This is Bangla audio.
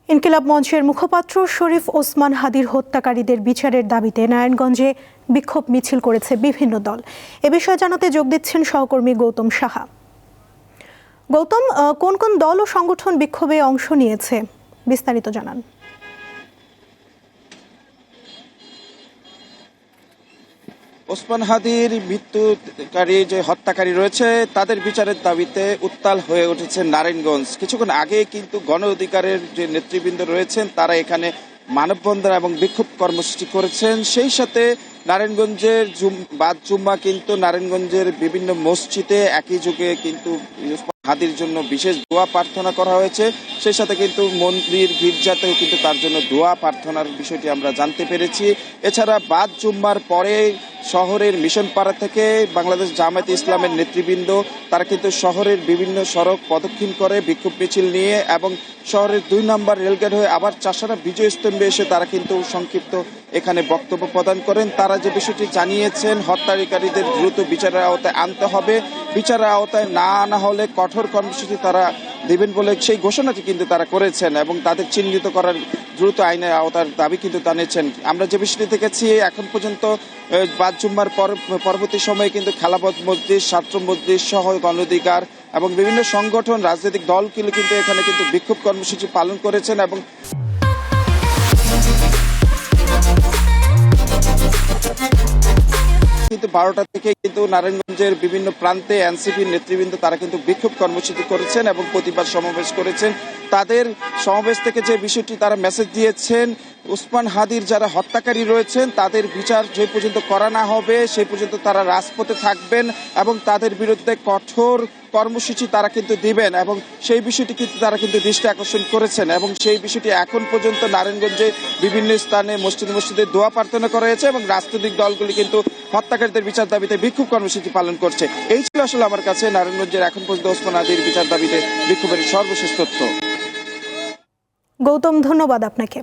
ইনকিলাব মঞ্চের মুখপাত্র শরীফ ওসমান হাদির হত্যাকারীদের বিচারের দাবিতে নারায়ণগঞ্জে বিক্ষোভ মিছিল করেছে বিভিন্ন দল। এ বিষয়ে জানাতে যোগ দিচ্ছেন সহকর্মী গৌতম সাহা। গৌতম, কোন কোন দল ও সংগঠন বিক্ষোভে অংশ নিয়েছে, বিস্তারিত জানান। ওসমান হাদির মৃত্যুকারী যে হত্যাকারী রয়েছে তাদের বিচারের দাবিতে উত্তাল হয়ে উঠেছে নারায়ণগঞ্জ। কিছুক্ষণ আগে কিন্তু গণ অধিকারের যে নেতৃবৃন্দ রয়েছেন তারা এখানে মানববন্ধন এবং বিক্ষোভ কর্মসূচি করেছেন। সেই সাথে নারায়ণগঞ্জের বাদ জুম্মা কিন্তু নারায়ণগঞ্জের বিভিন্ন মসজিদে একই যুগে কিন্তু হাদির জন্য বিশেষ দোয়া প্রার্থনা করা হয়েছে। সেই সাথে কিন্তু মন্দির গির্জাতেও কিন্তু তার জন্য দোয়া প্রার্থনার বিষয়টি আমরা জানতে পেরেছি। এছাড়া বাদ জুম্মার পরে শহরের মিশনপাড়া থেকে বাংলাদেশ জামায়াতে ইসলামের নেতৃবৃন্দ তারা কিন্তু শহরের বিভিন্ন সড়ক প্রদক্ষিণ করে বিক্ষোভ মিছিল নিয়ে এবং শহরের 2 নম্বর রেলগেট হয়ে আবার চাষারা বিজয় স্তম্ভে এসে তারা কিন্তু সংক্ষিপ্ত এখানে বক্তব্য প্রদান করেন। তারা যে বিষয়টি জানিয়েছেন হত্যাকারীদের দ্রুত বিচারের আওতায় আনতে হবে, বিচারের আওতায় না আনা হলে কঠোর কর্মসূচি তারা দেবেন বলে সেই ঘোষণাটি কিন্তু তারা করেছেন এবং তাদের চিহ্নিত করার দ্রুত আইনের আওতার দাবি কিন্তু জানিয়েছেন। আমরা যে বিষয়টি দেখেছি এখন পর্যন্ত বাদ জুম্মার পরবর্তী সময়ে কিন্তু খেলাফত মজলিস, ছাত্র মজলিস সহ গণ অধিকার এবং বিভিন্ন সংগঠন রাজনৈতিক দলগুলো কিন্তু এখানে কিন্তু বিক্ষোভ কর্মসূচি পালন করেছেন এবং কিন্তু 12টা থেকে কিন্তু নারায়ণগঞ্জের বিভিন্ন প্রান্তে এনসিপির নেতৃবৃন্দ তারা কিন্তু বিক্ষোভ কর্মসূচি করেছেন এবং প্রতিবাদ সমাবেশ করেছেন। তাদের সমাবেশ থেকে যে বিষয়টি তারা মেসেজ দিয়েছেন, ওসমান হাদির যারা হত্যাকারী রয়েছেন তাদের বিচার যে পর্যন্ত করা না হবে সেই পর্যন্ত তারা রাজপথে থাকবেন এবং তাদের বিরুদ্ধে কঠোর কর্মসূচি তারা কিন্তু দিবেন এবং সেই বিষয়টি কিন্তু তারা কিন্তু দৃষ্টি আকর্ষণ করেছেন এবং সেই বিষয়টি এখন পর্যন্ত নারায়ণগঞ্জে বিভিন্ন স্থানে মসজিদে দোয়া প্রার্থনা করা হয়েছে এবং রাজনৈতিক দলগুলি কিন্তু হত্যাকারীদের বিচার দাবিতে বিক্ষোভ কর্মসূচি পালন করছে। এই ছিল আসলে আমার কাছে নারায়ণগঞ্জের এখন পর্যন্ত ওসমান হাদির বিচার দাবিতে বিক্ষোভের সর্বশেষ তথ্য। গৌতম, ধন্যবাদ আপনাকে।